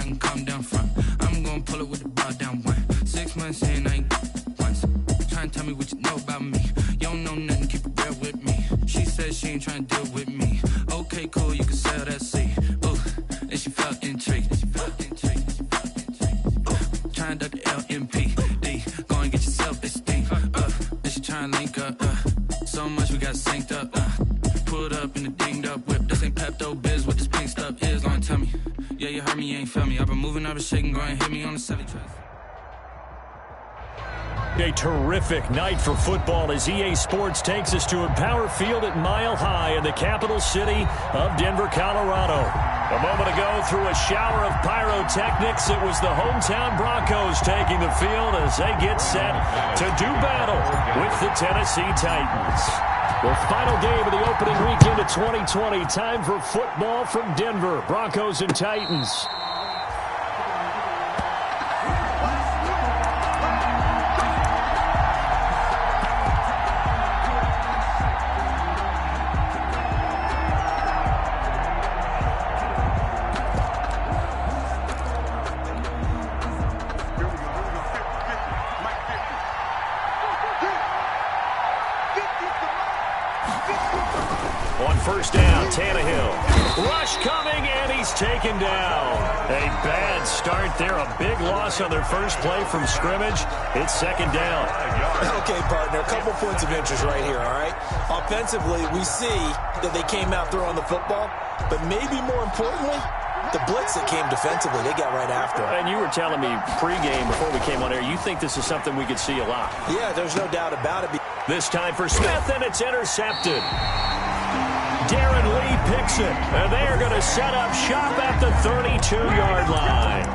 I can calm down front. I'm gonna pull it with the bar down one. 6 months in, I ain't once. Trying to tell me what you know about me. You don't know nothing, keep it real with me. She said she ain't trying to deal with me. Okay, cool, you can sell that seat. Ooh, and she felt intrigued. Trying to duck the LMP. Go and get yourself esteem. And she trying to link up. So much we got synced up. Pulled up in the dinged up whip. This ain't Pepto Biz, what this pink stuff is. Long tell me. Yeah, you heard me, you ain't felt me. I've been moving, I've been shaking, go and hit me on the 70 tracks. A terrific night for football as EA Sports takes us to Empower Field at Mile High in the capital city of Denver, Colorado. A moment ago, through a shower of pyrotechnics, it was the hometown Broncos taking the field as they get set to do battle with the Tennessee Titans. The final game of the opening weekend of 2020. Time for football from Denver. Broncos and Titans. First down, Tannehill. Rush coming, and he's taken down. A bad start there. A big loss on their first play from scrimmage. It's second down. Okay, partner, a couple points of interest right here, all right? Offensively, we see that they came out throwing the football, but maybe more importantly, the blitz that came defensively, they got right after it. And you were telling me pregame before we came on air, you think this is something we could see a lot. Yeah, there's no doubt about it. This time for Smith, and it's intercepted. Darren Lee picks it, and they are going to set up shop at the 32-yard line.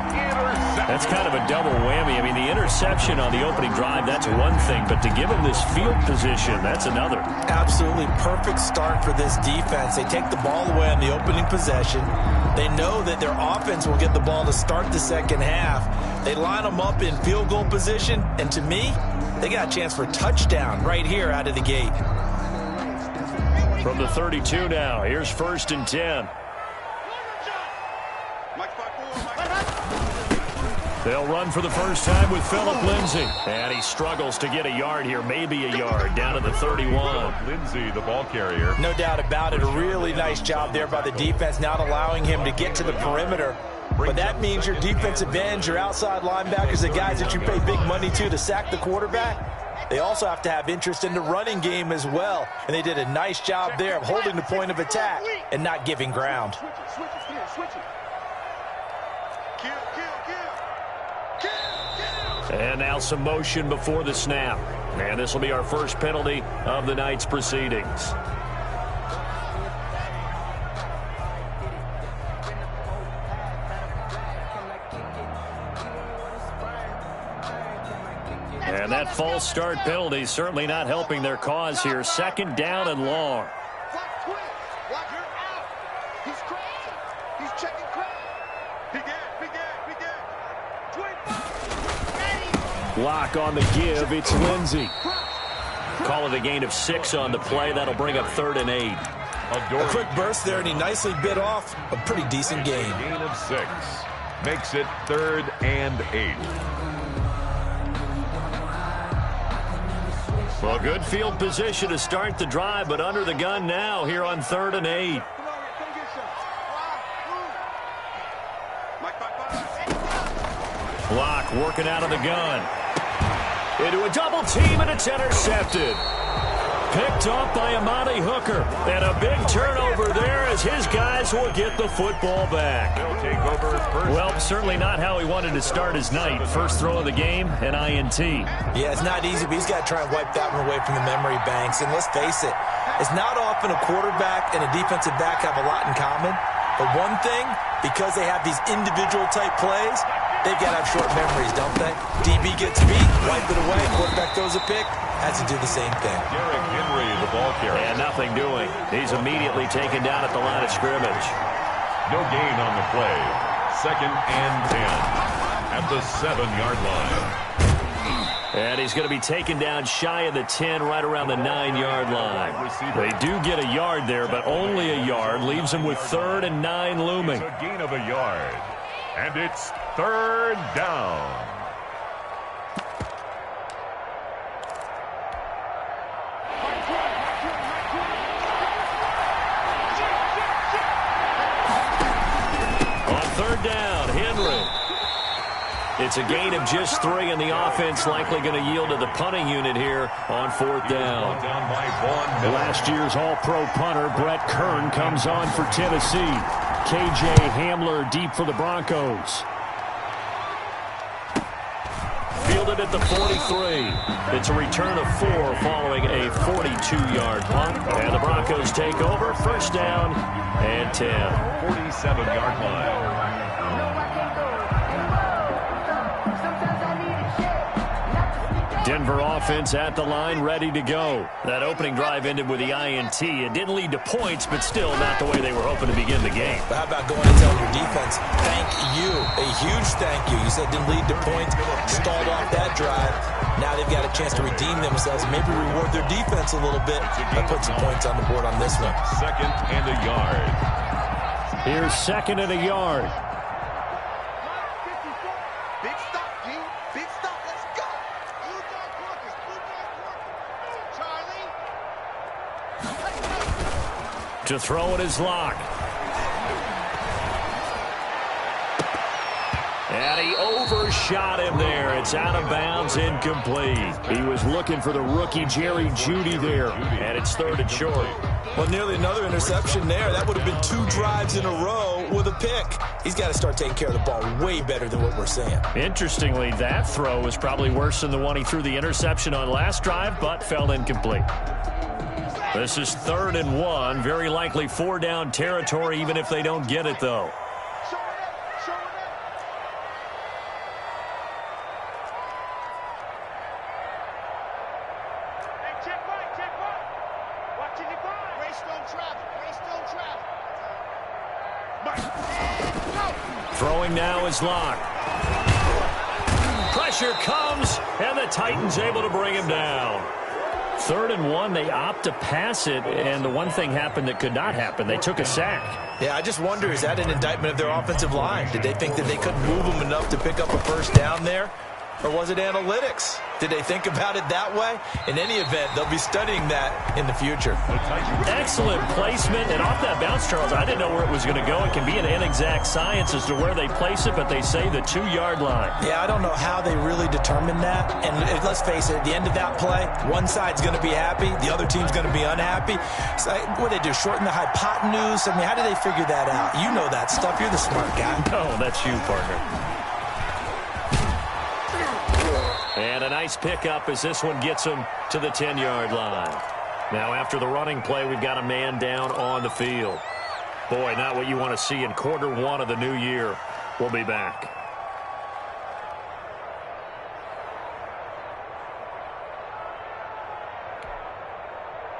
That's kind of a double whammy. I mean, the interception on the opening drive, that's one thing, but to give him this field position, that's another. Absolutely perfect start for this defense. They take the ball away on the opening possession. They know that their offense will get the ball to start the second half. They line them up in field goal position, and to me, they got a chance for a touchdown right here out of the gate. From the 32 now, here's 1st and 10. They'll run for the first time with Phillip Lindsay. And he struggles to get a yard here, maybe a yard, down to the 31. Lindsay, the ball carrier. No doubt about it. A really nice job there by the defense, not allowing him to get to the perimeter. But that means your defensive ends, your outside linebackers, the guys that you pay big money to sack the quarterback, they also have to have interest in the running game as well. And they did a nice job there of holding the point of attack and not giving ground. And now some motion before the snap. And this will be our first penalty of the night's proceedings. And that false start penalty certainly not helping their cause here. Second down and long. Block on the give. It's Lindsay. Call it a gain of 6 on the play. That'll bring up 3rd and 8. A quick burst there, and he nicely bit off a pretty decent gain. Gain of 6. Makes it 3rd and 8. Well, good field position to start the drive, but under the gun now here on 3rd and 8. Block working out of the gun. Into a double team, and it's intercepted. Picked off by Amani Hooker. And a big turnover there as his guys will get the football back. They'll take over first. Well, certainly not how he wanted to start his night. First throw of the game, an INT. Yeah, it's not easy, but he's got to try and wipe that one away from the memory banks. And let's face it, it's not often a quarterback and a defensive back have a lot in common. But one thing, because they have these individual type plays, they've got to have short memories, don't they? DB gets beat, wipe it away, quarterback throws a pick, has to do the same thing. Derrick Henry, the ball carrier. And nothing doing. He's immediately taken down at the line of scrimmage. No gain on the play. 2nd and 10 at the 7-yard line. And he's going to be taken down shy of the 10, right around the 9-yard line. They do get a yard there, but only a yard. Leaves him with 3rd and 9 looming. It's a gain of a yard. And it's third down. On third down, Henry. It's a gain of just 3, and the offense likely going to yield to the punting unit here on fourth down. Last year's All-Pro punter, Brett Kern, comes on for Tennessee. K.J. Hamler deep for the Broncos. Fielded at the 43. It's a return of 4 following a 42-yard punt. And the Broncos take over. First down and 10. 47-yard line. Denver offense at the line, ready to go. That opening drive ended with the INT. It didn't lead to points, but still not the way they were hoping to begin the game. But how about going and telling your defense, thank you, a huge thank you. You said it didn't lead to points, stalled off that drive. Now they've got a chance to redeem themselves, maybe reward their defense a little bit by putting some points on the board on this one. Second and a yard. Here's second and a yard. To throw it is Locke. And he overshot him there. It's out of bounds, incomplete. He was looking for the rookie Jerry Jeudy there. And it's third and short. Well, nearly another interception there. That would have been 2 drives in a row with a pick. He's got to start taking care of the ball way better than what we're seeing. Interestingly, that throw was probably worse than the one he threw the interception on last drive, but fell incomplete. This is third and 1. Very likely 4-down territory, even if they don't get it, though. Throwing now is Locke. Pressure comes, and the Titans able to bring him down. Third and 1, they opt to pass it, and the one thing happened that could not happen. They took a sack. Yeah, I just wonder, is that an indictment of their offensive line? Did they think that they couldn't move them enough to pick up a first down there? Or was it analytics? Did they think about it that way? In any event, they'll be studying that in the future. Excellent placement, and off that bounce, Charles, I didn't know where it was going to go. It can be an inexact science as to where they place it, but they say the 2-yard line. Yeah, I don't know how they really determined that. And let's face it, at the end of that play, one side's going to be happy, the other team's going to be unhappy. So what do they do, shorten the hypotenuse? I mean, how do they figure that out? You know that stuff. You're the smart guy. No, that's you, partner. And a nice pickup as this one gets him to the 10-yard line. Now, after the running play, we've got a man down on the field. Boy, not what you want to see in quarter 1 of the new year. We'll be back.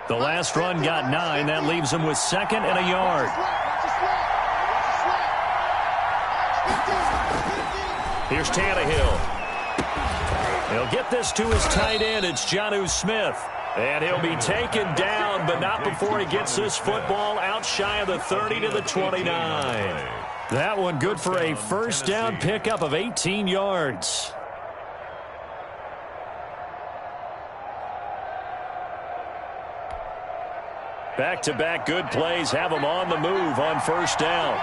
The last run got 9. That leaves him with second and a yard. Here's Tannehill. He'll get this to his tight end. It's Jonnu Smith. And he'll be taken down, but not before he gets this football out shy of the 30 to the 29. That one good for a first down pickup of 18 yards. Back-to-back good plays have him on the move on first down.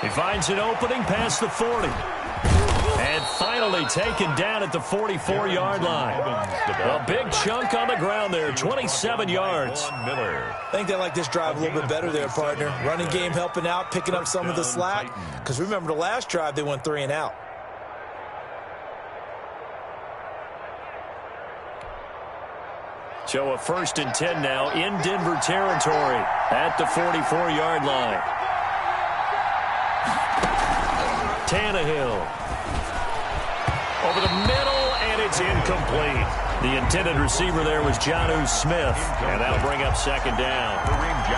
He finds an opening past the 40. And finally taken down at the 44-yard line. A big chunk on the ground there, 27 yards. I think they like this drive a little bit better there, partner. Running game helping out, picking up some of the slack. Because remember the last drive, they went 3 and out. So a first and 10 now in Denver territory at the 44-yard line. Tannehill over the middle, and it's incomplete. The intended receiver there was Jonnu Smith, and that'll bring up second down.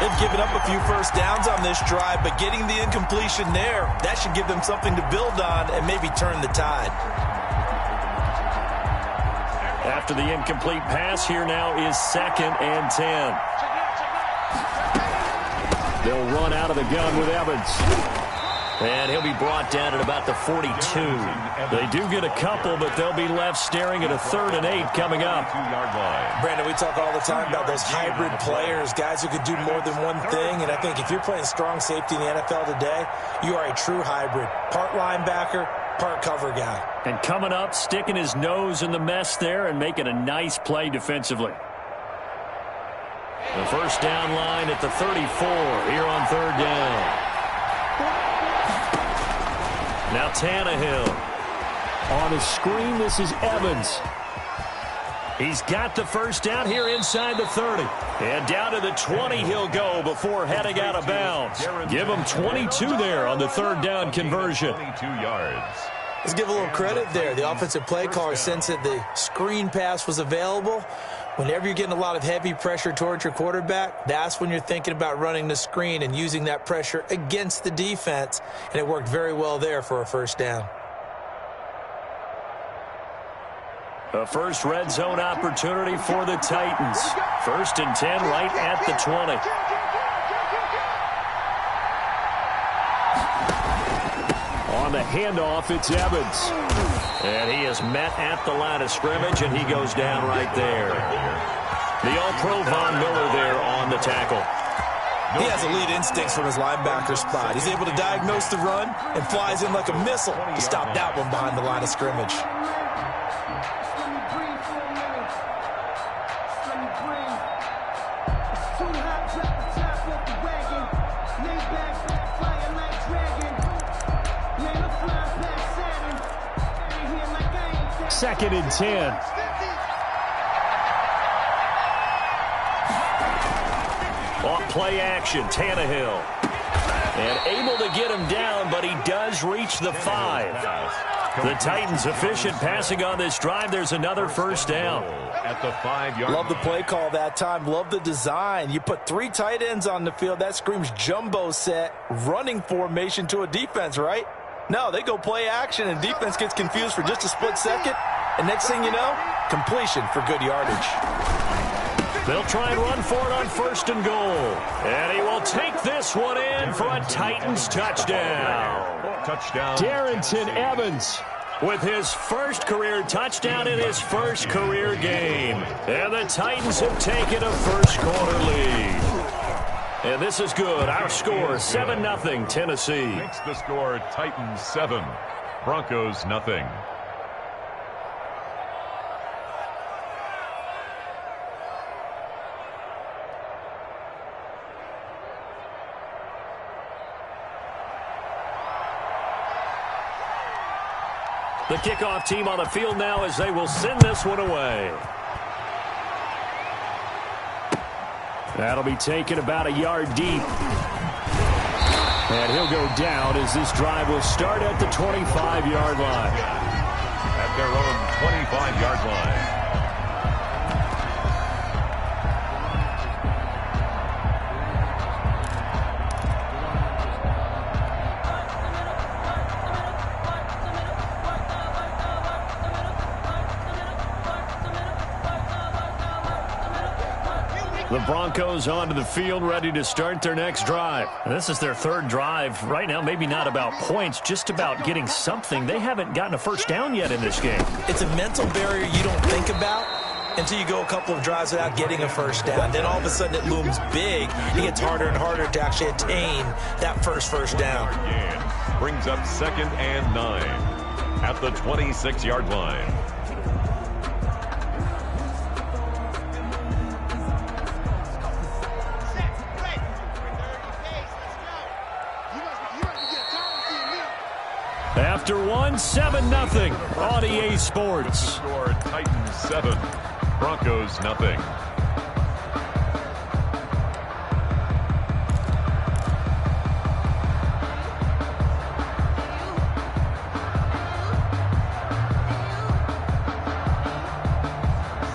They've given up a few first downs on this drive, but getting the incompletion there, that should give them something to build on and maybe turn the tide. After the incomplete pass, here now is 2nd and 10. They'll run out of the gun with Evans. And he'll be brought down at about the 42. They do get a couple, but they'll be left staring at a 3rd and 8 coming up. Brandon, we talk all the time about those hybrid players, guys who could do more than one thing. And I think if you're playing strong safety in the NFL today, you are a true hybrid. Part linebacker, part cover guy. And coming up, sticking his nose in the mess there and making a nice play defensively. The first down line at the 34 here on 3rd down. Now Tannehill. On a screen, this is Evans. He's got the first down here inside the 30. And down to the 20 he'll go before heading out of bounds. Give him 22 there on the 3rd down conversion. 22 yards. Let's give a little credit there. The offensive play caller sensed that the screen pass was available. Whenever you're getting a lot of heavy pressure towards your quarterback, that's when you're thinking about running the screen and using that pressure against the defense. And it worked very well there for a first down. A first red zone opportunity for the Titans. 1st and 10 right at the 20. On the handoff, it's Evans. And he is met at the line of scrimmage, and he goes down right there. The All-Pro Von Miller there on the tackle. He has elite instincts from his linebacker spot. He's able to diagnose the run and flies in like a missile to stop that one behind the line of scrimmage. Second and 10. Off play action, Tannehill. And able to get him down, but he does reach the 5. The Titans efficient passing on this drive. There's another first down. At the 5-yard line. Love the play call that time. Love the design. You put 3 tight ends on the field. That screams jumbo set, running formation to a defense, right? No, they go play action, and defense gets confused for just a split second. And next thing you know, completion for good yardage. They'll try and run for it on 1st and goal. And he will take this one in for a Titans touchdown. Touchdown. Darrington Evans with his first career touchdown in his first career game. And the Titans have taken a first quarter lead. And this is good. Our score, 7-0 Tennessee. Makes the score Titans 7, Broncos 0. The kickoff team on the field now as they will send this one away. That'll be taken about a yard deep. And he'll go down as this drive will start at the 25-yard line. At their own 25-yard line. The Broncos onto the field, ready to start their next drive. This is their 3rd drive. Right now, maybe not about points, just about getting something. They haven't gotten a first down yet in this game. It's a mental barrier you don't think about until you go a couple of drives without getting a first down. Then all of a sudden it looms big. It gets harder and harder to actually attain that first down. Brings up 2nd and 9 at the 26-yard line. After one, 7-0 on EA Sports. Score Titans 7, Broncos 0.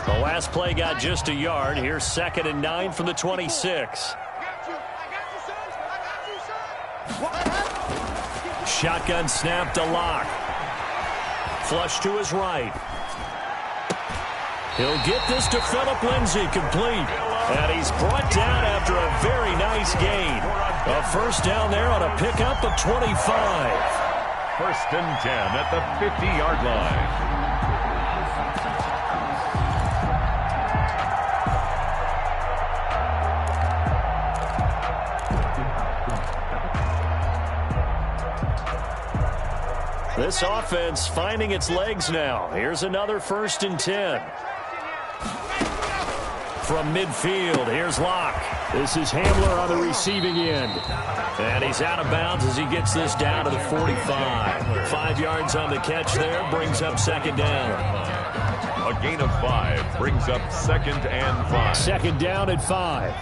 The last play got just a yard. Here's 2nd and 9 from the 26. Shotgun snap to Lock. Flush to his right. He'll get this to Philip Lindsay, complete. And he's brought down after a very nice gain. A first down there on a pickup of 25. First and 10 at the 50-yard line. This offense finding its legs now. Here's another first and 10. From midfield, here's Locke. This is Hamler on the receiving end. And he's out of bounds as he gets this down to the 45. 5 yards on the catch there, brings up second down. A gain of 5 brings up second and 5. Second down at 5.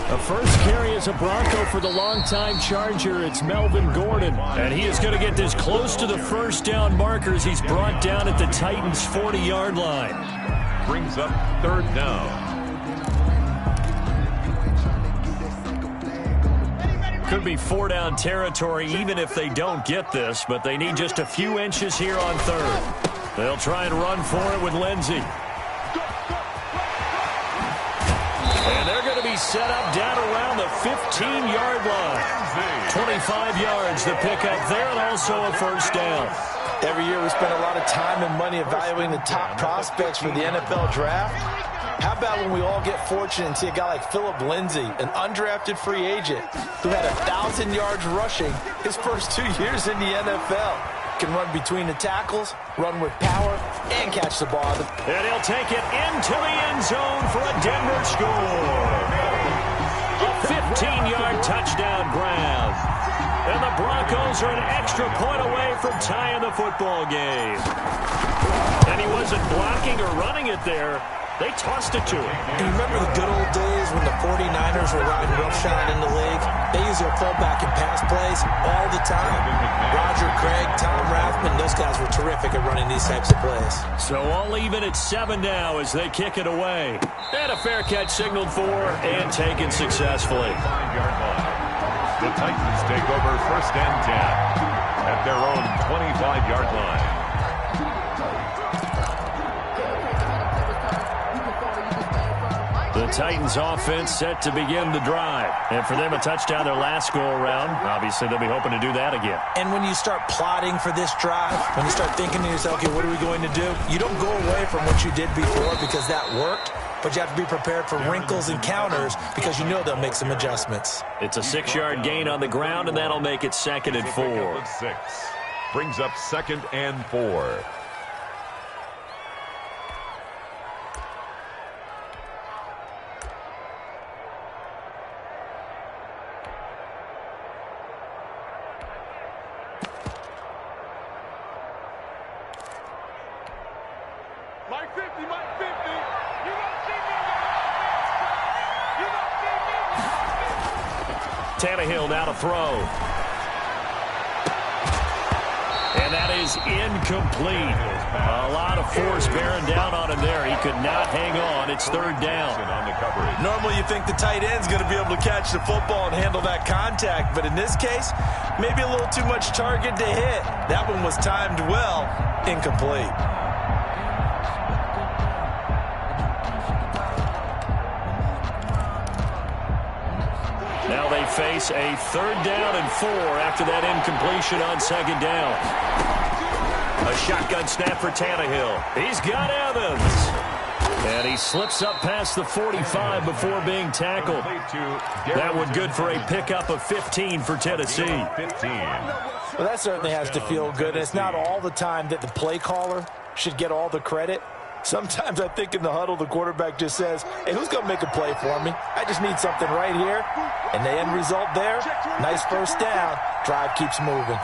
The first carry is a Bronco for the longtime Charger. It's Melvin Gordon. And he is going to get this close to the first down markers. He's brought down at the Titans' 40-yard line. Brings up third down. Could be 4-down territory even if they don't get this, but they need just a few inches here on third. They'll try and run for it with Lindsay. And they're going to be set up down around the 15-yard line. 25 yards to pick up there, and also a first down. Every year we spend a lot of time and money evaluating the top prospects for the NFL draft. How about when we all get fortunate and see a guy like Philip Lindsay, an undrafted free agent, who had 1,000 yards rushing his first 2 years in the NFL. Can run between the tackles, run with power, and catch the ball. And he'll take it into the end zone for a Denver score. A 15-yard touchdown grab. And the Broncos are an extra point away from tying the football game. And he wasn't blocking or running it there. They tossed it to him. Do you remember the good old days when the 49ers were riding roughshod in the league? They used their fullback in pass plays all the time. Roger Craig, Tom Rathman, those guys were terrific at running these types of plays. So all even at 7 now as they kick it away. And a fair catch signaled for and taken successfully. 5-yard line. The Titans take over first and 10 at their own 25-yard line. The Titans offense set to begin the drive. And for them, a touchdown their last go-around. Obviously, they'll be hoping to do that again. And when you start plotting for this drive, when you start thinking to yourself, okay, what are we going to do? You don't go away from what you did before because that worked, but you have to be prepared for wrinkles and counters because you know they'll make some adjustments. It's a 6-yard gain on the ground, and that'll make it second and 4. Brings up second and 4. Tannehill now to throw. And that is incomplete. A lot of force bearing down on him there. He could not hang on. It's third down. Normally you think the tight end's going to be able to catch the football and handle that contact, but in this case, maybe a little too much target to hit. That one was timed well, incomplete. Now they face a third down and 4 after that incompletion on second down. A shotgun snap for Tannehill. He's got Evans. And he slips up past the 45 before being tackled. That one good for a pickup of 15 for Tennessee. Well, that certainly has to feel good. And it's not all the time that the play caller should get all the credit. Sometimes I think in the huddle, the quarterback just says, hey, who's going to make a play for me? I just need something right here. And the end result there, nice first down. Drive keeps moving.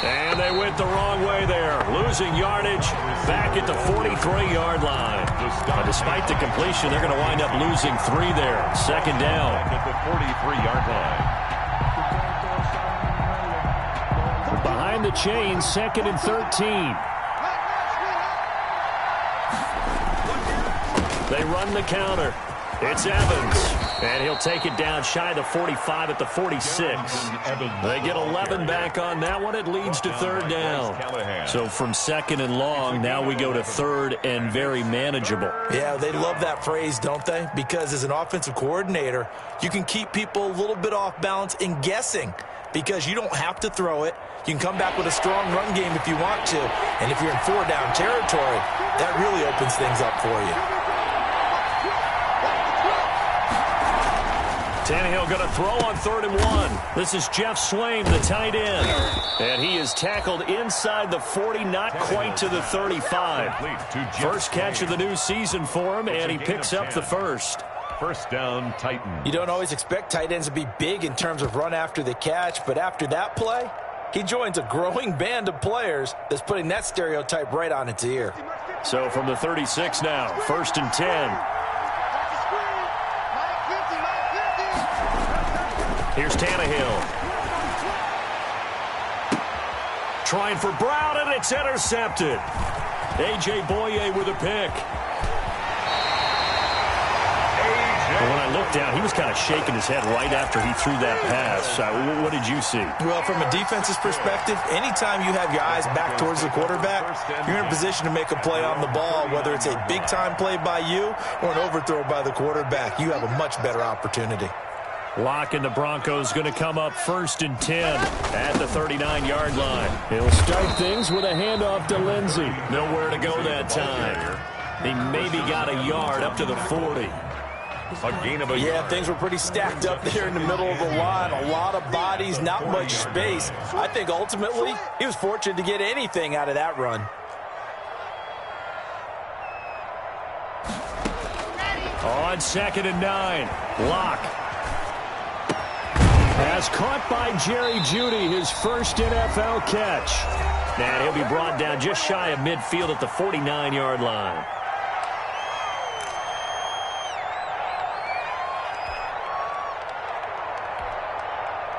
And they went the wrong way there. Losing yardage back at the 43-yard line. But despite the completion, they're going to wind up losing 3 there. Second down. At the 43-yard line. Behind the chains, second and 13. They run the counter. It's Evans. And he'll take it down shy of the 45 at the 46. They get 11 back on that one. It leads to third down. So from second and long, now we go to third and very manageable. Yeah, they love that phrase, don't they? Because as an offensive coordinator, you can keep people a little bit off balance in guessing because you don't have to throw it. You can come back with a strong run game if you want to. And if you're in four-down territory, that really opens things up for you. Tannehill going to throw on 3rd and 1. This is Jeff Swaim, the tight end. And he is tackled inside the 40, not quite to the 35. First catch of the new season for him, and he picks up the first. First down, Titans. You don't always expect tight ends to be big in terms of run after the catch, but after that play, he joins a growing band of players that's putting that stereotype right on its ear. So from the 36 now, 1st and 10. Here's Tannehill. Trying for Brown, and it's intercepted. A.J. Boye with a pick. When I looked down, he was kind of shaking his head right after he threw that pass. What did you see? Well, from a defense's perspective, anytime you have your eyes back towards the quarterback, you're in a position to make a play on the ball, whether it's a big-time play by you or an overthrow by the quarterback. You have a much better opportunity. Locke and the Broncos going to come up 1st and 10 at the 39-yard line. He'll start things with a handoff to Lindsey. Nowhere to go that time. He maybe got a yard up to the 40. Yeah, things were pretty stacked up there in the middle of the line. A lot of bodies, not much space. I think ultimately he was fortunate to get anything out of that run. On 2nd and 9, Locke. Pass caught by Jerry Jeudy, his first NFL catch. And he'll be brought down just shy of midfield at the 49-yard line.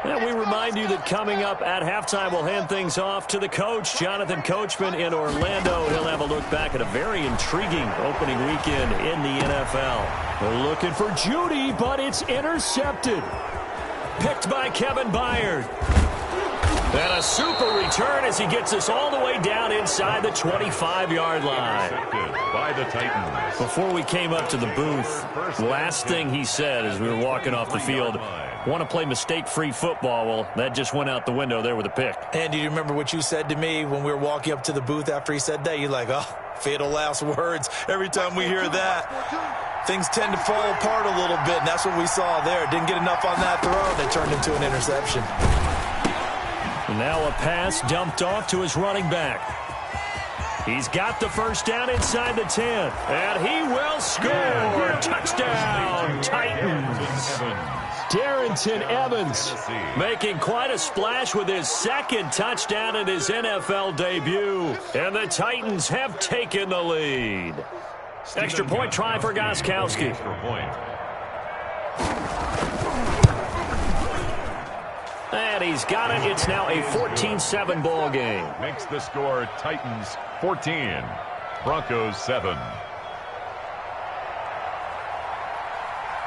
And we remind you that coming up at halftime, we'll hand things off to the coach, Jonathan Coachman in Orlando. He'll have a look back at a very intriguing opening weekend in the NFL. We're looking for Jeudy, but it's intercepted. Picked by Kevin Byard. And a super return as he gets us all the way down inside the 25-yard line. By the Titans. Before we came up to the booth, last thing he said as we were walking off the field, want to play mistake-free football. Well, that just went out the window there with a pick. And do you remember what you said to me when we were walking up to the booth after he said that? You're like, oh, fatal last words. Every time we hear that, things tend to fall apart a little bit, and that's what we saw there. Didn't get enough on that throw. They turned into an interception. Now a pass dumped off to his running back. He's got the first down inside the 10, and he will score. Touchdown, Titans. Darrington Evans making quite a splash with his second touchdown in his NFL debut, and the Titans have taken the lead. Extra point try for Gostkowski. And he's got it. It's now a 14-7 ball game. Makes the score Titans 14, Broncos 7.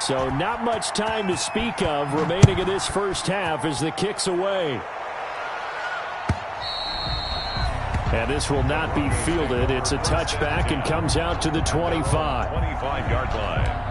So not much time to speak of remaining in this first half as the kick's away. And this will not be fielded. It's a touchback and comes out to the 25. 25-yard line.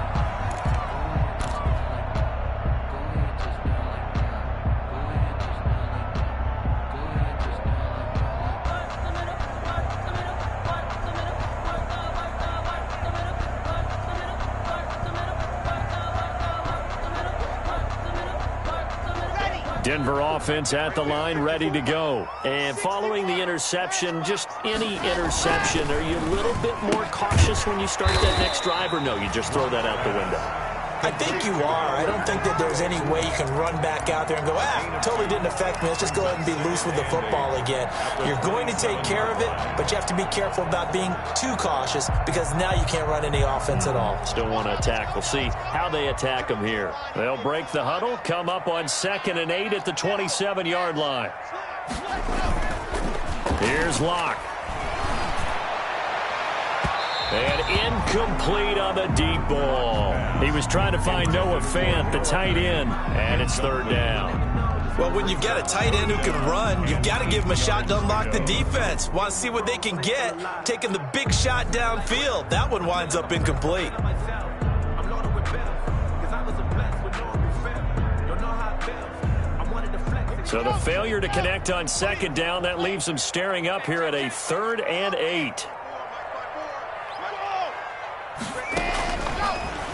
Denver offense at the line, ready to go. And following the interception, just any interception, are you a little bit more cautious when you start that next drive, or no, you just throw that out the window? I think you are. I don't think that there's any way you can run back out there and go, totally didn't affect me. Let's just go ahead and be loose with the football again. You're going to take care of it, but you have to be careful about being too cautious because now you can't run any offense at all. Still want to attack. We'll see how they attack them here. They'll break the huddle, come up on 2nd and 8 at the 27-yard line. Here's Locke. And incomplete on the deep ball. He was trying to find Noah Fant, the tight end, and it's third down. Well, when you've got a tight end who can run, you've got to give him a shot to unlock the defense. Want to see what they can get, taking the big shot downfield. That one winds up incomplete. So the failure to connect on second down, that leaves them staring up here at a 3rd and 8.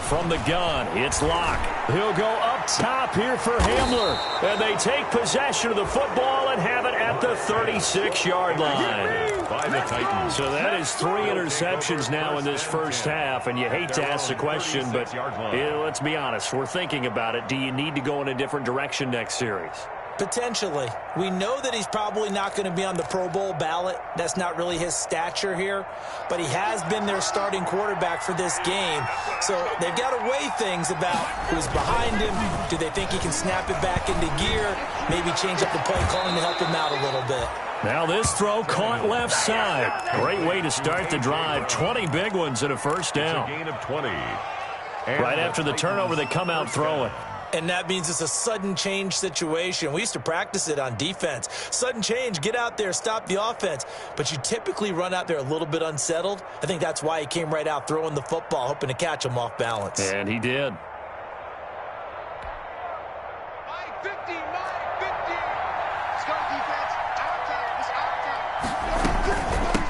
From the gun, it's Locke. He'll go up top here for Hamler. And they take possession of the football and have it at the 36-yard line. By the Titans. So that is 3 interceptions now in this first half. And you hate to ask the question, but let's be honest. We're thinking about it. Do you need to go in a different direction next series? Potentially. We know that he's probably not going to be on the Pro Bowl ballot. That's not really his stature here. But he has been their starting quarterback for this game. So they've got to weigh things about who's behind him. Do they think he can snap it back into gear? Maybe change up the play calling to help him out a little bit. Now this throw caught left side. Great way to start the drive. 20 big ones and a first down. It's a gain of 20. Right after the turnover, they come out throwing. And that means it's a sudden change situation. We used to practice it on defense. Sudden change, get out there, stop the offense. But you typically run out there a little bit unsettled. I think that's why he came right out throwing the football, hoping to catch him off balance. And he did.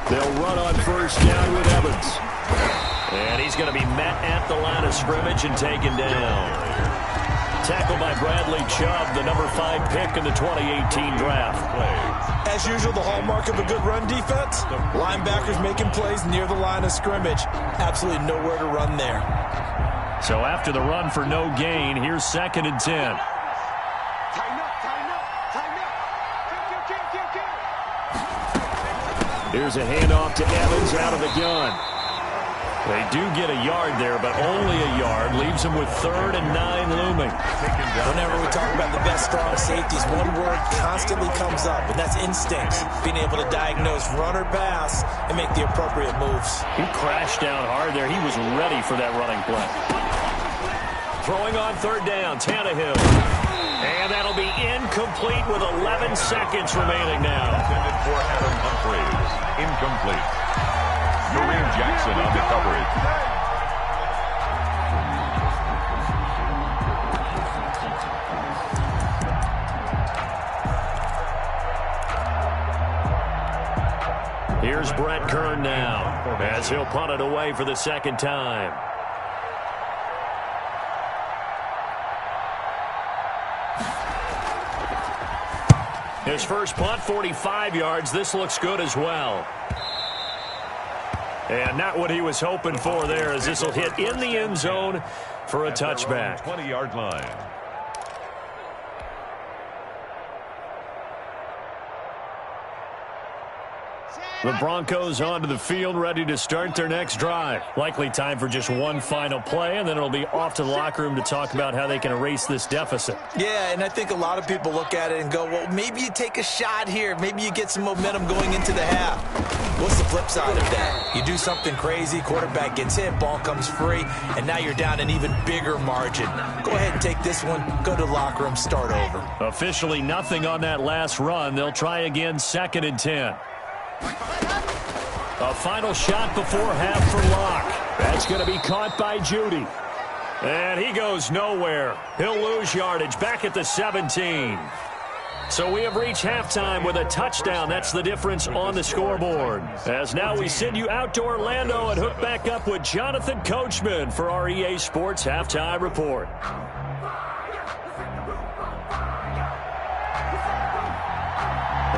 They'll run on first down with Evans. And he's going to be met at the line of scrimmage and taken down. Tackled by Bradley Chubb, the number 5 pick in the 2018 draft. As usual, the hallmark of a good run defense, linebackers making plays near the line of scrimmage. Absolutely nowhere to run there. So after the run for no gain, here's 2nd and 10. Here's a handoff to Evans out of the gun. They do get a yard there, but only a yard. Leaves them with 3rd and 9 looming. Whenever we talk about the best strong safeties, one word constantly comes up, and that's instincts. Being able to diagnose run or pass and make the appropriate moves. He crashed down hard there. He was ready for that running play. Throwing on 3rd down, Tannehill. And that'll be incomplete with 11 seconds remaining now. Intended for Adam Humphries. Incomplete. Kareem Jackson on the coverage. Here's Brett Kern now as he'll punt it away for the 2nd time. His first punt, 45 yards. This looks good as well. And not what he was hoping for there, as this will hit in the end zone for a touchback. 20-yard line. The Broncos onto the field, ready to start their next drive. Likely time for just one final play, and then it'll be off to the locker room to talk about how they can erase this deficit. Yeah, and I think a lot of people look at it and go, well, maybe you take a shot here. Maybe you get some momentum going into the half. What's the flip side of that? You do something crazy, quarterback gets hit, ball comes free, and now you're down an even bigger margin. Go ahead and take this one, go to the locker room, start over. Officially nothing on that last run. They'll try again, 2nd and 10. A final shot before half for Locke. That's going to be caught by Judy. And he goes nowhere. He'll lose yardage back at the 17. So we have reached halftime with a touchdown. That's the difference on the scoreboard. As now we send you out to Orlando and hook back up with Jonathan Coachman for our EA Sports Halftime Report.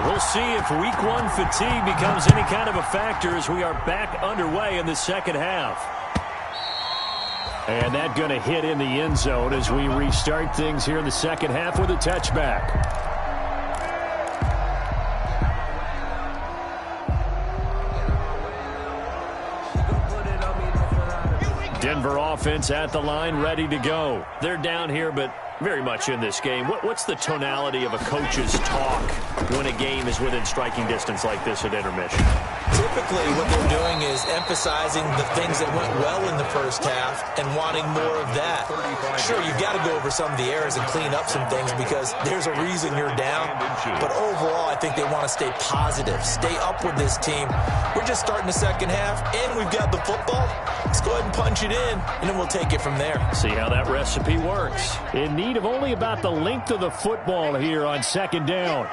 We'll see if week 1 fatigue becomes any kind of a factor as we are back underway in the 2nd half. And that going to hit in the end zone as we restart things here in the 2nd half with a touchback. Denver offense at the line, ready to go. They're down here, but very much in this game. What's the tonality of a coach's talk when a game is within striking distance like this at intermission? Typically, what they're doing is emphasizing the things that went well in the first half and wanting more of that. Sure, you've got to go over some of the errors and clean up some things because there's a reason you're down. But overall, I think they want to stay positive, stay up with this team. We're just starting the second half, and we've got the football. Let's go ahead and punch it in, and then we'll take it from there. See how that recipe works. In need of only about the length of the football here on second down.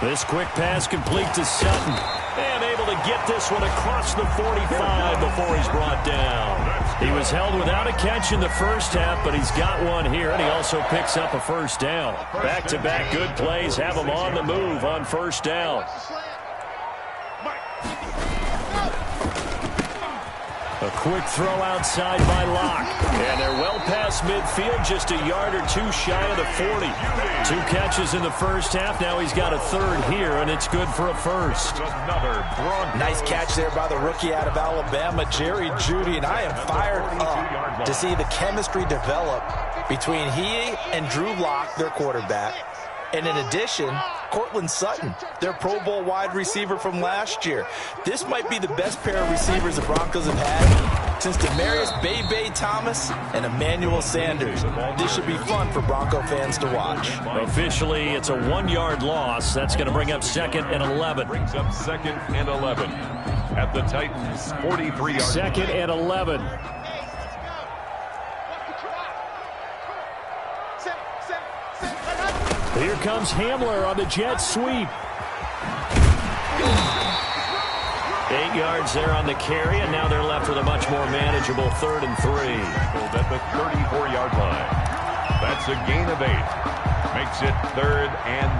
This quick pass complete to Sutton. And able to get this one across the 45 before he's brought down. He was held without a catch in the first half, but he's got one here, and he also picks up a first down. Back-to-back good plays have him on the move on first down. A quick throw outside by Locke. And they're well past midfield, just a yard or two shy of the 40. 2 catches in the first half. Now he's got a third here, and it's good for a first. Nice catch there by the rookie out of Alabama, Jerry Jeudy. And I am fired up to see the chemistry develop between he and Drew Lock, their quarterback. And in addition, Cortland Sutton, their Pro Bowl wide receiver from last year. This might be the best pair of receivers the Broncos have had since Demaryius Bebe Thomas and Emmanuel Sanders. This should be fun for Bronco fans to watch. Officially, it's a 1-yard loss. That's going to bring up 2nd and 11. Brings up 2nd and 11 at the Titans' 43-yard. 2nd and 11. Here comes Hamler on the jet sweep. 8 yards there on the carry, and now they're left with a much more manageable 3rd and 3. At the 34-yard line. That's a gain of 8. Makes it 3rd and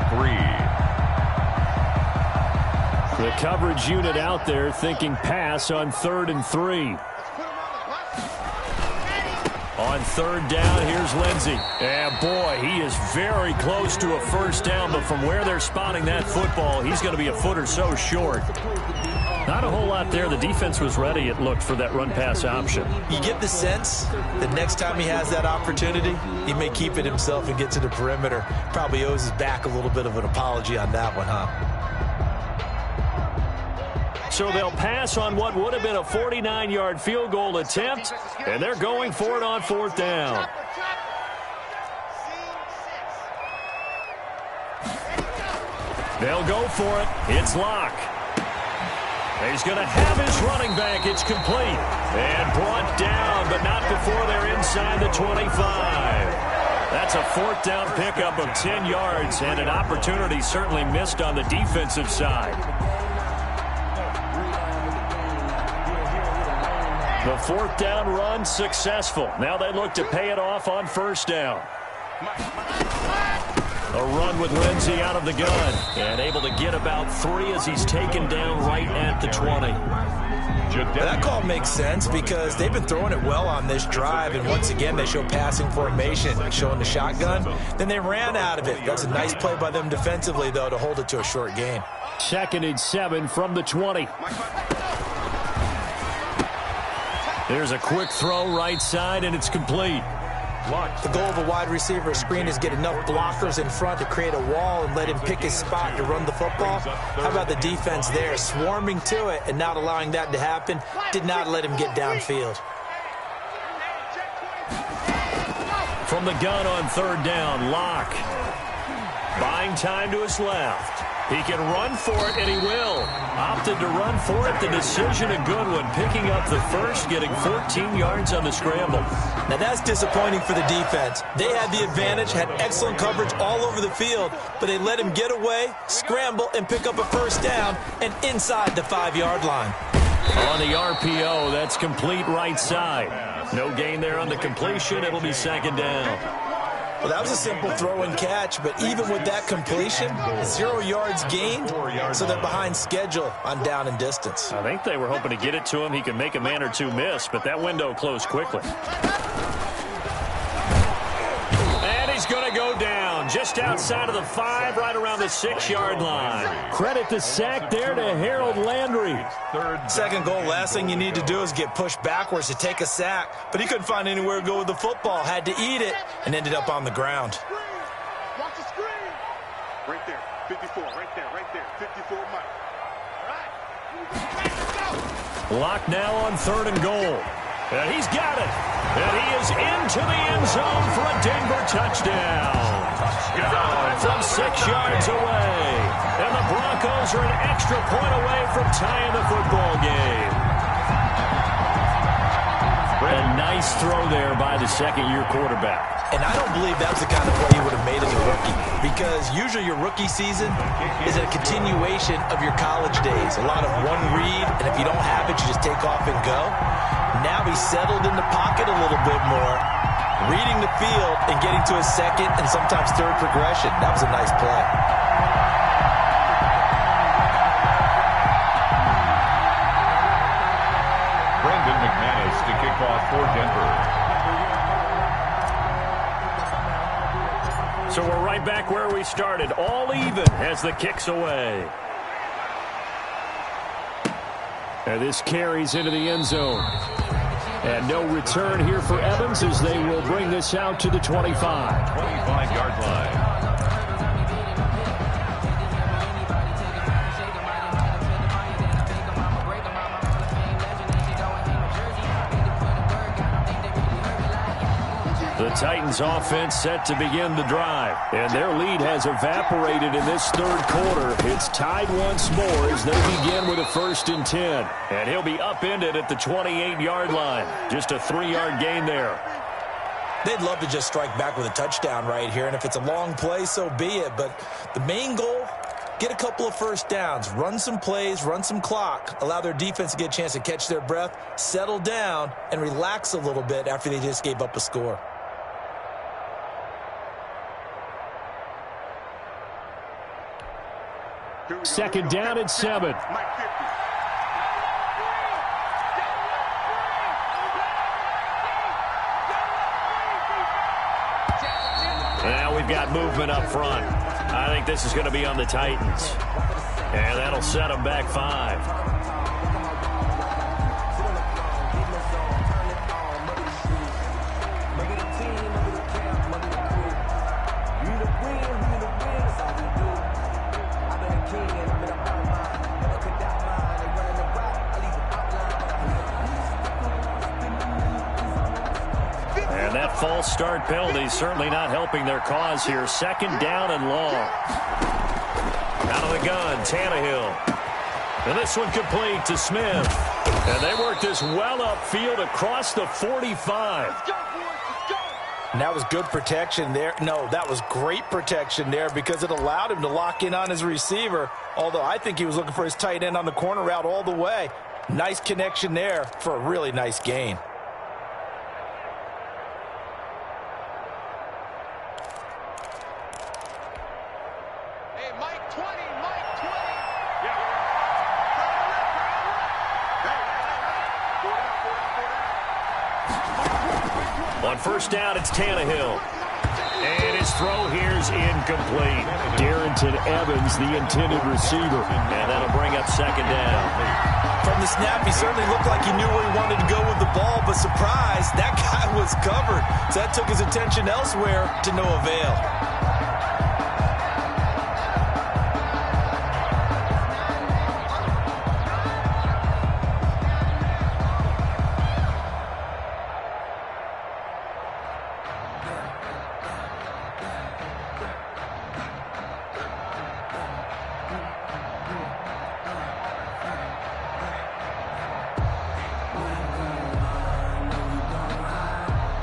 3. The coverage unit out there thinking pass on 3rd and 3. On 3rd down, here's Lindsey. And boy, he is very close to a first down, but from where they're spotting that football, he's going to be a foot or so short. Not a whole lot there. The defense was ready, it looked, for that run-pass option. You get the sense that next time he has that opportunity, he may keep it himself and get to the perimeter. Probably owes his back a little bit of an apology on that one, huh? So they'll pass on what would have been a 49-yard field goal attempt, and they're going for it on 4th down. They'll go for it. It's Locke. He's going to have his running back. It's complete. And brought down, but not before they're inside the 25. That's a 4th down pickup of 10 yards, and an opportunity certainly missed on the defensive side. The 4th down run successful. Now they look to pay it off on 1st down. A run with Lindsey out of the gun. And able to get about 3 as he's taken down right at the 20. That call makes sense because they've been throwing it well on this drive. And once again, they show passing formation, showing the shotgun. Then they ran out of it. That's a nice play by them defensively, though, to hold it to a short gain. 2nd and 7 from the 20. There's a quick throw right side, and it's complete. The goal of a wide receiver screen is get enough blockers in front to create a wall and let him pick his spot to run the football. How about the defense there, swarming to it and not allowing that to happen? Did not let him get downfield. From the gun on 3rd down, Locke. Buying time to his left. He can run for it, and he will. Opted to run for it. The decision a good one. Picking up the first, getting 14 yards on the scramble. Now that's disappointing for the defense. They had the advantage, had excellent coverage all over the field, but they let him get away, scramble, and pick up a first down, and inside the 5-yard line. On the RPO, that's complete right side. No gain there on the completion. It'll be 2nd down. Well, that was a simple throw and catch, but even with that completion, 0 yards gained, so they're behind schedule on down and distance. I think they were hoping to get it to him. He could make a man or two miss, but that window closed quickly. And he's going to go down. down just outside of the 5, right around the 6-yard line. Credit the sack there to Harold Landry. Second goal, last thing you need to do is get pushed backwards to take a sack. But he couldn't find anywhere to go with the football. Had to eat it and ended up on the ground. Watch the screen. Right there, 54, right there, 54 Mike. All right. Locked now on 3rd and goal. And he's got it. And he is into the end zone for a Denver touchdown. From 6 yards away. And the Broncos are an extra point away from tying the football game. A nice throw there by the second-year quarterback. And I don't believe that was the kind of play he would have made as a rookie, because usually your rookie season is a continuation of your college days. A lot of one read, and if you don't have it, you just take off and go. Now he's settled in the pocket a little bit more, reading the field and getting to his second and sometimes third progression. That was a nice play. To kick off for Denver. So we're right back where we started, all even as the kick's away. And this carries into the end zone. And no return here for Evans as they will bring this out to the 25. 25-yard line. The Titans offense set to begin the drive, and their lead has evaporated in this third quarter. It's tied once more as they begin with a 1st and 10, and he'll be upended at the 28-yard line. Just a 3-yard gain there. They'd love to just strike back with a touchdown right here, and if it's a long play, so be it. But the main goal, get a couple of first downs, run some plays, run some clock, allow their defense to get a chance to catch their breath, settle down, and relax a little bit after they just gave up a score. Second down and 7. Now we've got movement up front. I think this is going to be on the Titans. And that'll set them back 5. False start penalty certainly not helping their cause here. 2nd down and long. Out of the gun, Tannehill. And this one complete to Smith. And they work this well upfield across the 45. And that was good protection there. No, that was great protection there because it allowed him to lock in on his receiver. Although I think he was looking for his tight end on the corner route all the way. Nice connection there for a really nice gain. On 1st down, it's Tannehill. And his throw here's incomplete. Darrington Evans, the intended receiver. And that'll bring up 2nd down. From the snap, he certainly looked like he knew where he wanted to go with the ball, but surprise, that guy was covered. So that took his attention elsewhere to no avail.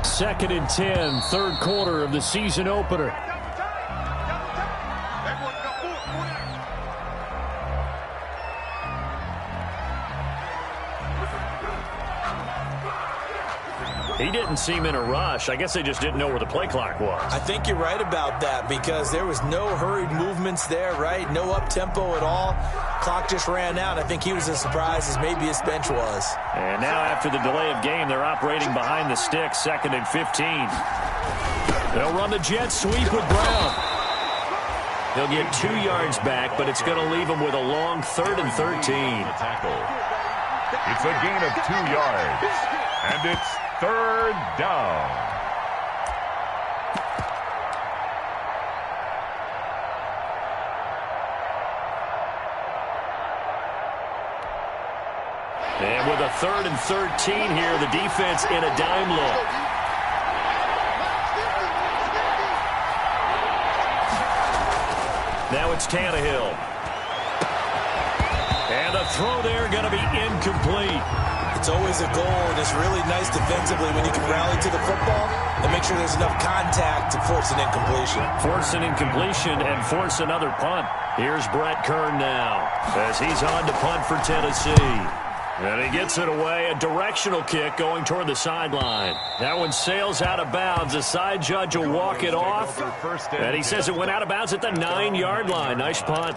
Second and 10, third quarter of the season opener. He didn't seem in a rush. I guess they just didn't know where the play clock was. I think you're right about that because there was no hurried movements there, right? No up-tempo at all. Clock just ran out. I think he was as surprised as maybe his bench was. And now after the delay of game, they're operating behind the sticks, 2nd and 15. They'll run the jet sweep with Brown. He'll get 2 yards back, but it's going to leave him with a long 3rd and 13. Tackle. It's a gain of 2 yards, and it's 3rd down. And with a 3rd and 13 here, the defense in a dime look. Now it's Tannehill. And the throw there going to be incomplete. It's always a goal, and it's really nice defensively when you can rally to the football and make sure there's enough contact to force an incompletion. Force an incompletion and force another punt. Here's Brett Kern now as he's on to punt for Tennessee. And he gets it away, a directional kick going toward the sideline. That one sails out of bounds. The side judge will walk it off. And he says it went out of bounds at the 9-yard line. Nice punt.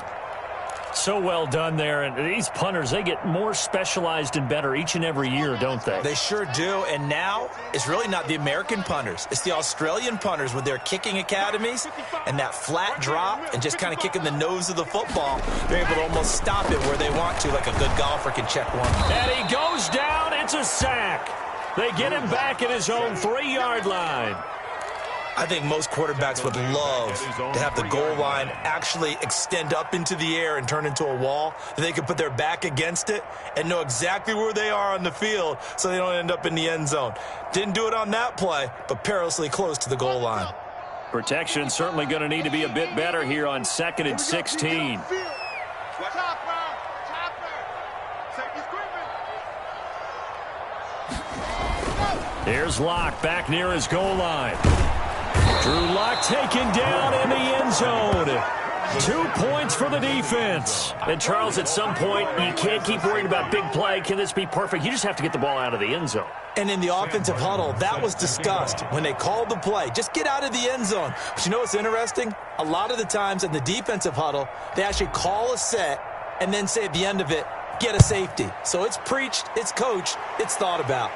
So well done there. And these punters, they get more specialized and better each and every year, don't they? They sure do. And now it's really not the American punters. It's the Australian punters with their kicking academies and that flat drop and just kind of kicking the nose of the football. They're able to almost stop it where they want to, like a good golfer can check one. And he goes down. It's a sack. They get him back at his own 3-yard line. I think most quarterbacks would love to have the goal line actually extend up into the air and turn into a wall. They could put their back against it and know exactly where they are on the field so they don't end up in the end zone. Didn't do it on that play, but perilously close to the goal line. Protection certainly going to need to be a bit better here on 2nd and 16. Here's Locke back near his goal line. Drew Lock taken down in the end zone. 2 points for the defense. And, Charles, at some point, you can't keep worrying about big play. Can this be perfect? You just have to get the ball out of the end zone. And in the offensive huddle, that was discussed when they called the play. Just get out of the end zone. But you know what's interesting? A lot of the times in the defensive huddle, they actually call a set and then say at the end of it, get a safety. So it's preached, it's coached, it's thought about.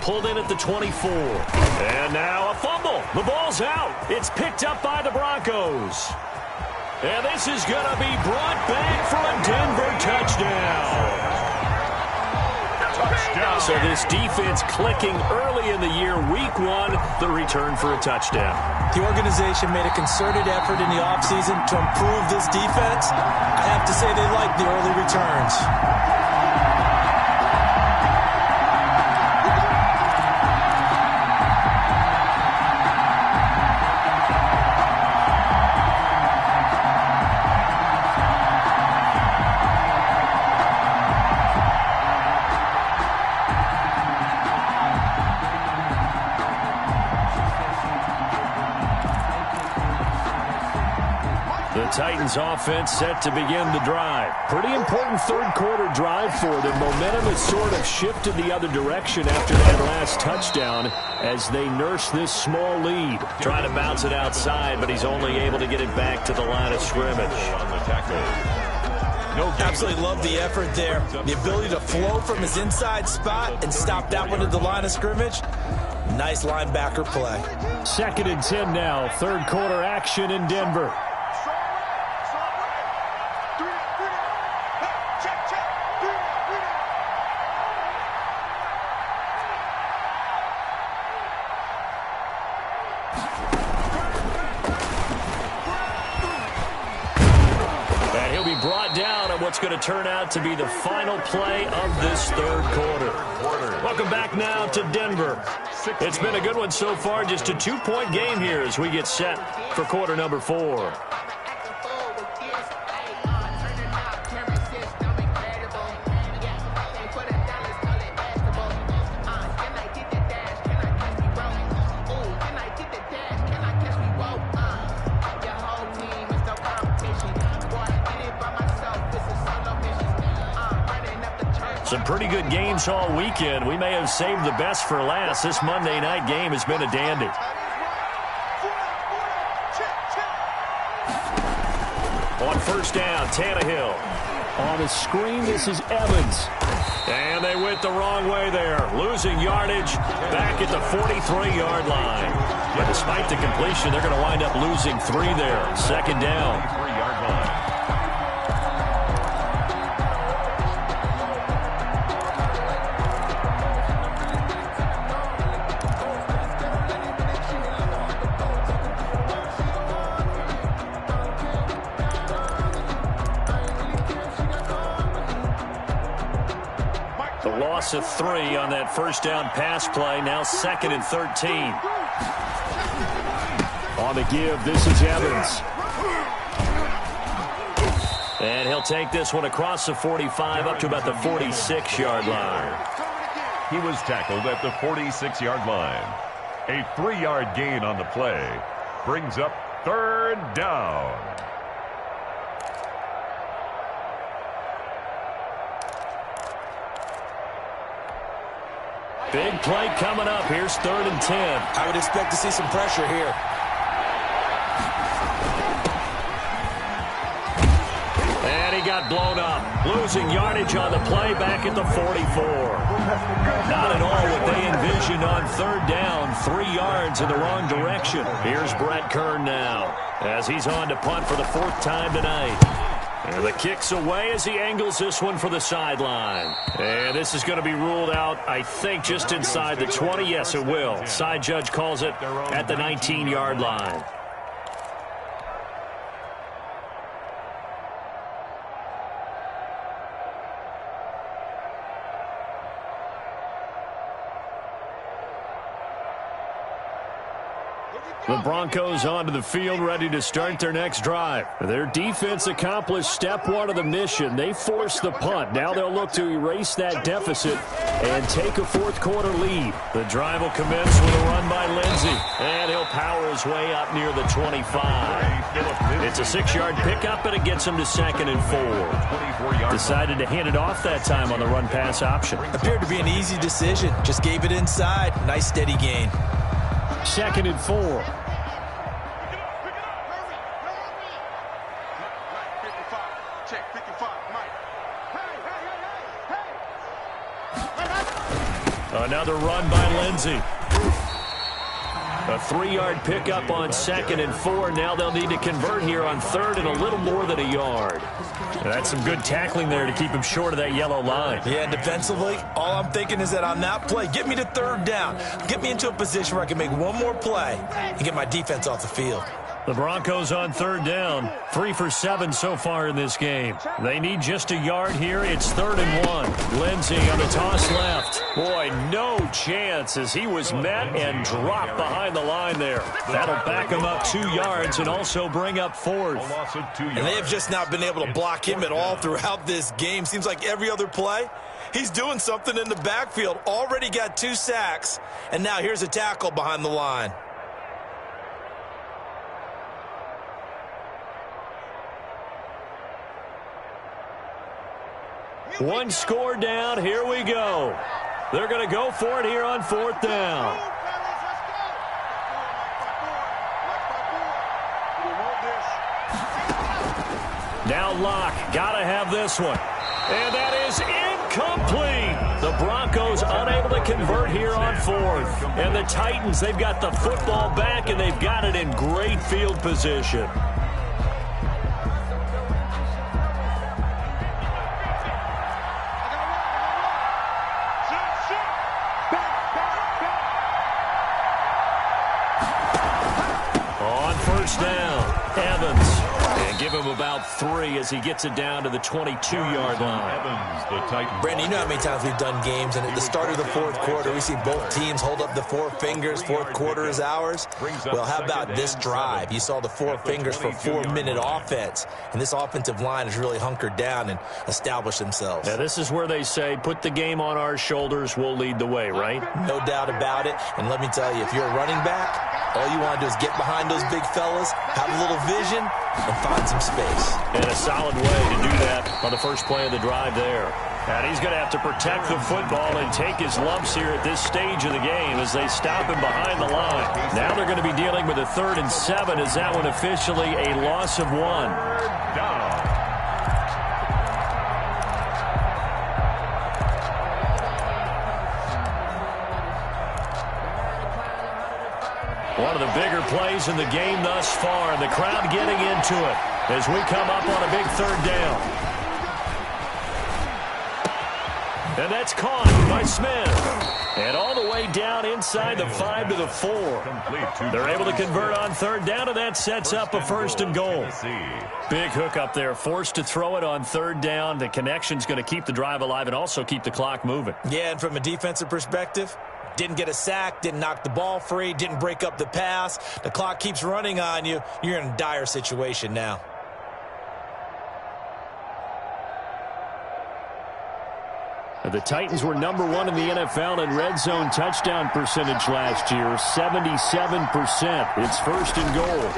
Pulled in at the 24. And now a fumble. The ball's out. It's picked up by the Broncos. And this is going to be brought back for a Denver touchdown. So this defense clicking early in the year, week 1, the return for a touchdown. The organization made a concerted effort in the offseason to improve this defense. I have to say they like the early returns. Titans offense set to begin the drive. Pretty important 3rd quarter drive for them. Momentum has sort of shifted the other direction after that last touchdown as they nurse this small lead. Trying to bounce it outside, but he's only able to get it back to the line of scrimmage. Absolutely love the effort there. The ability to flow from his inside spot and stop that one at the line of scrimmage. Nice linebacker play. 2nd and 10 now. 3rd quarter action in Denver. What's going to turn out to be the final play of this 3rd quarter. Welcome back now to Denver. It's been a good one so far, just a 2-point game here as we get set for quarter number 4. Some pretty good games all weekend. We may have saved the best for last. This Monday night game has been a dandy. On 1st down, Tannehill. On the screen, this is Evans. And they went the wrong way there, losing yardage back at the 43-yard line. But despite the completion, they're going to wind up losing 3 there. Second down. 3-yard line. Loss of 3 on that first down pass play. Now 2nd and 13. On the give, this is Evans. And he'll take this one across the 45 up to about the 46-yard line. He was tackled at the 46-yard line. A 3-yard gain on the play brings up 3rd down. Big play coming up. Here's 3rd and 10. I would expect to see some pressure here. And he got blown up. Losing yardage on the play back at the 44. Not at all what they envisioned on 3rd down. 3 yards in the wrong direction. Here's Brett Kern now as he's on to punt for the 4th time tonight. And the kick's away as he angles this one for the sideline. And this is going to be ruled out, I think, just inside the 20. Yes, it will. Side judge calls it at the 19-yard line. The Broncos onto the field, ready to start their next drive. Their defense accomplished step 1 of the mission. They forced the punt. Now they'll look to erase that deficit and take a 4th quarter lead. The drive will commence with a run by Lindsey. And he'll power his way up near the 25. It's a 6-yard pickup, and it gets him to 2nd and 4. Decided to hand it off that time on the run-pass option. Appeared to be an easy decision. Just gave it inside. Nice steady gain. 2nd and 4. Another run by Lindsey. A 3-yard pickup on 2nd and 4. Now they'll need to convert here on 3rd and a little more than a yard. That's some good tackling there to keep him short of that yellow line. Yeah, and defensively, all I'm thinking is that on that play, get me to 3rd down. Get me into a position where I can make one more play and get my defense off the field. The Broncos on 3rd down. 3 for 7 so far in this game. They need just a yard here. It's 3rd and 1. Lindsey on the toss left. Boy, no chance as he was met and dropped behind the line there. That'll back him up 2 yards and also bring up 4th. And they have just not been able to block him at all throughout this game. Seems like every other play, he's doing something in the backfield. Already got 2 sacks, and now here's a tackle behind the line. One score down. Here we go. They're going to go for it here on 4th down. Now Locke. Got to have this one. And that is incomplete. The Broncos unable to convert here on 4th. And the Titans, they've got the football back, and they've got it in great field position. Give him about 3 as he gets it down to the 22-yard line. Brandon, you know how many times we've done games, and at the start of the 4th quarter, we see both teams hold up the 4 fingers. 4th quarter is ours. Well, how about this drive? You saw the 4 fingers for 4-minute offense, and this offensive line has really hunkered down and established themselves. Now, this is where they say, put the game on our shoulders, we'll lead the way, right? No doubt about it. And let me tell you, if you're a running back, all you want to do is get behind those big fellas, have a little vision, and find some space. And a solid way to do that on the first play of the drive there. And he's going to have to protect the football and take his lumps here at this stage of the game as they stop him behind the line. Now they're going to be dealing with a 3rd and 7 as that one officially a loss of 1. One of the bigger plays in the game thus far. The crowd getting into it as we come up on a big third down. And that's caught by Smith. And all the way down inside the 5 to the 4. They're able to convert on third down, and that sets up a first and goal. Big hook up there, forced to throw it on third down. The connection's going to keep the drive alive and also keep the clock moving. Yeah, and from a defensive perspective, didn't get a sack, didn't knock the ball free, didn't break up the pass. The clock keeps running on you. You're in a dire situation now. The Titans were number 1 in the NFL in red zone touchdown percentage last year, 77%. It's first and goal.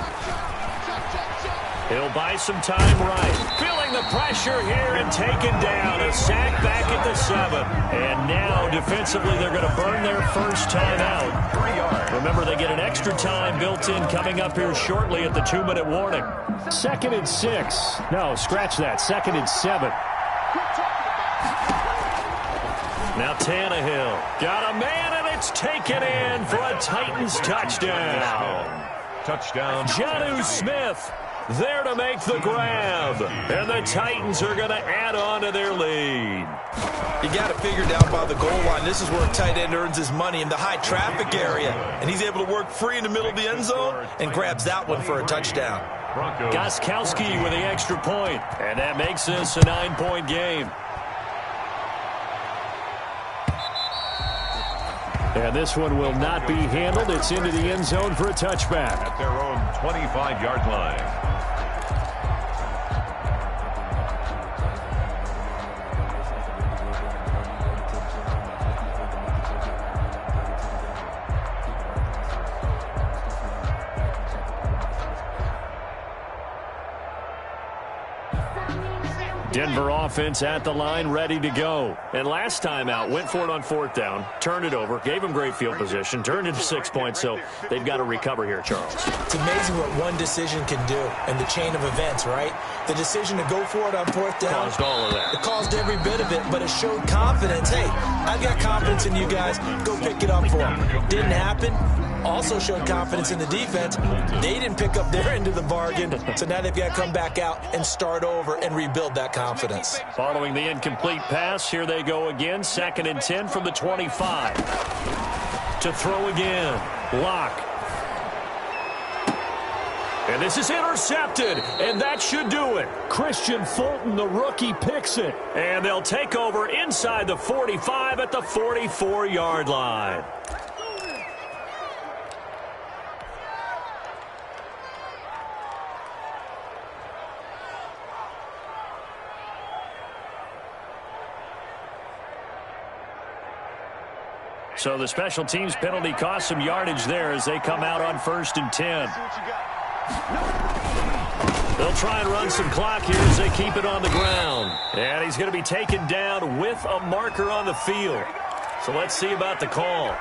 He'll buy some time right. Feeling the pressure here and taken down. A sack back at the 7. And now defensively they're going to burn their first time out. 3 yards. Remember, they get an extra time built in coming up here shortly at the 2-minute warning. 2nd and 6. No, scratch that. 2nd and 7. Now Tannehill got a man, and it's taken in for a Titans touchdown. Touchdown. Jonnu Smith there to make the grab. And the Titans are going to add on to their lead. You got to figure down by the goal line. This is where a tight end earns his money, in the high traffic area. And he's able to work free in the middle of the end zone and grabs that one for a touchdown. Gostkowski with the extra point. And that makes this a 9-point game. And this one will not be handled. It's into the end zone for a touchback. At their own 25-yard line. Denver offense at the line, ready to go. And last time out, went for it on 4th down, turned it over, gave them great field position, turned into 6 points, so they've got to recover here, Charles. It's amazing what one decision can do in the chain of events, right? The decision to go for it on 4th down. Caused all of that. It caused every bit of it, but it showed confidence. Hey, I've got confidence in you guys. Go pick it up for them. Didn't happen. Also showed confidence in the defense. They didn't pick up their end of the bargain, so now they've got to come back out and start over and rebuild that confidence. Following the incomplete pass, here they go again. 2nd and 10 from the 25. To throw again. Lock. And this is intercepted, and that should do it. Christian Fulton, the rookie, picks it. And they'll take over inside the 45 at the 44-yard line. So the special teams penalty cost some yardage there as they come out on 1st and 10. They'll try and run some clock here as they keep it on the ground. And he's going to be taken down with a marker on the field. So let's see about the call.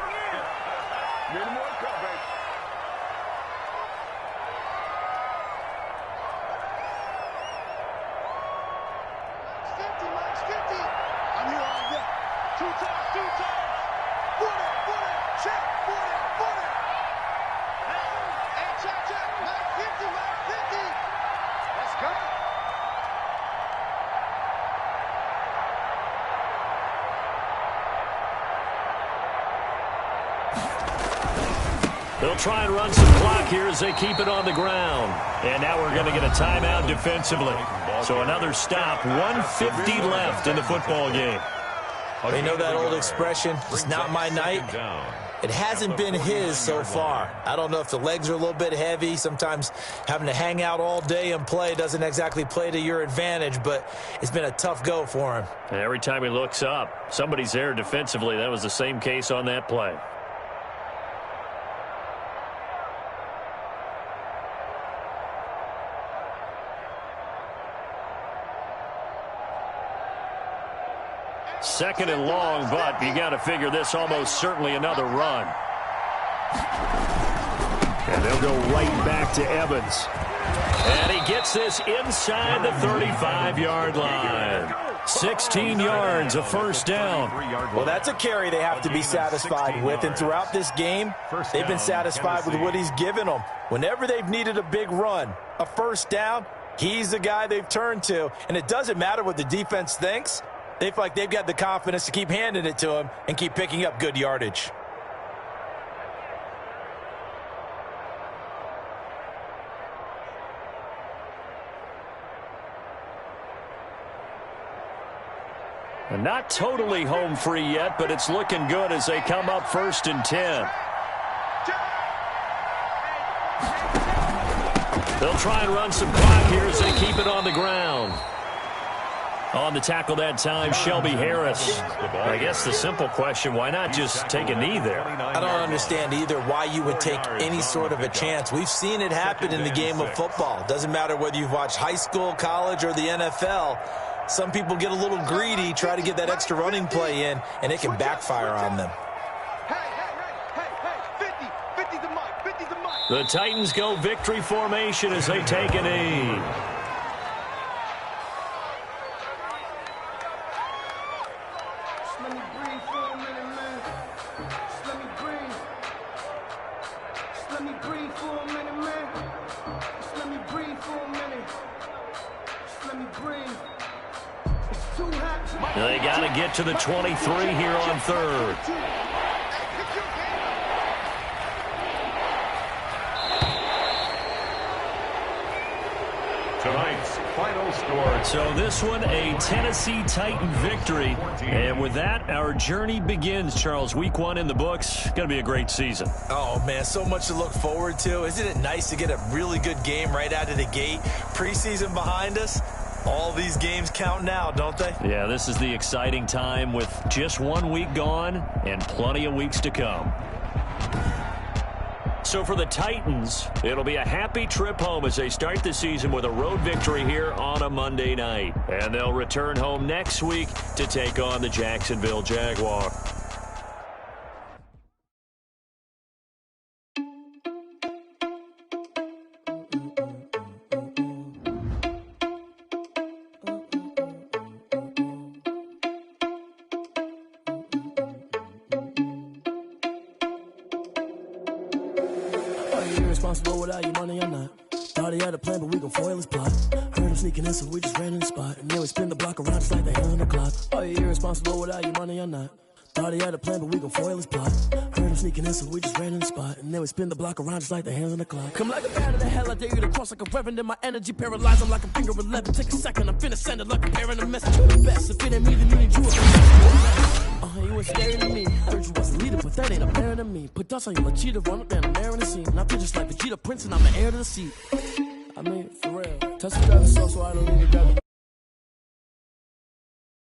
They'll try and run some clock here as they keep it on the ground. And now we're going to get a timeout defensively. So another stop, 1:50 left in the football game. You know that old expression, it's not my night? It hasn't been his so far. I don't know if the legs are a little bit heavy. Sometimes having to hang out all day and play doesn't exactly play to your advantage, but it's been a tough go for him. And every time he looks up, somebody's there defensively. That was the same case on that play. Second and long, but you got to figure this almost certainly another run. And they'll go right back to Evans. And he gets this inside the 35-yard line. 16 yards, a first down. Well, that's a carry they have to be satisfied with. And throughout this game, they've been satisfied with what he's given them. Whenever they've needed a big run, a first down, he's the guy they've turned to. And it doesn't matter what the defense thinks. They feel like they've got the confidence to keep handing it to him and keep picking up good yardage. And not totally home free yet, but it's looking good as they come up 1st and 10. They'll try and run some clock here as they keep it on the ground. On the tackle that time, Shelby Harris. I guess the simple question, why not just take a knee there? I don't understand either why you would take any sort of a chance. We've seen it happen in the game of football. Doesn't matter whether you've watched high school, college, or the NFL. Some people get a little greedy, try to get that extra running play in, and it can backfire on them. The Titans go victory formation as they take a knee. They got to get to the 23 here on 3rd. Tonight's final score. So this one, a Tennessee Titan victory. And with that, our journey begins, Charles. Week 1 in the books. Going to be a great season. Oh, man, so much to look forward to. Isn't it nice to get a really good game right out of the gate? Preseason behind us. All these games count now, don't they? Yeah, this is the exciting time with just 1 week gone and plenty of weeks to come. So for the Titans, it'll be a happy trip home as they start the season with a road victory here on a Monday night. And they'll return home next week to take on the Jacksonville Jaguars. Irresponsible without your money or not. Thought he had a plan, but we gon' foil his plot. Heard him sneaking in, so we just ran in the spot. And then we spin the block around just like the hands on the clock. Are you irresponsible without your money or not? Thought he had a plan, but we gon' foil his plot. Heard him sneaking in, so we just ran in the spot. And then we spin the block around just like the hands on the clock. Come like a bat of the hell, I dare you to cross like a reverend. In my energy paralyzed, I'm like a finger 11. Take a second, I'm finna send it like a parent a message. You're the best, if it ain't me, then you need you a you was staring at me. Heard you was a leader, but that ain't apparent to me. Put dust on you, cheetah, run up down the air in the scene. And I feel just like Vegeta Prince, and I'm the heir to the seat. I mean, for real. Touch the driver's soul, so I don't need to grab it.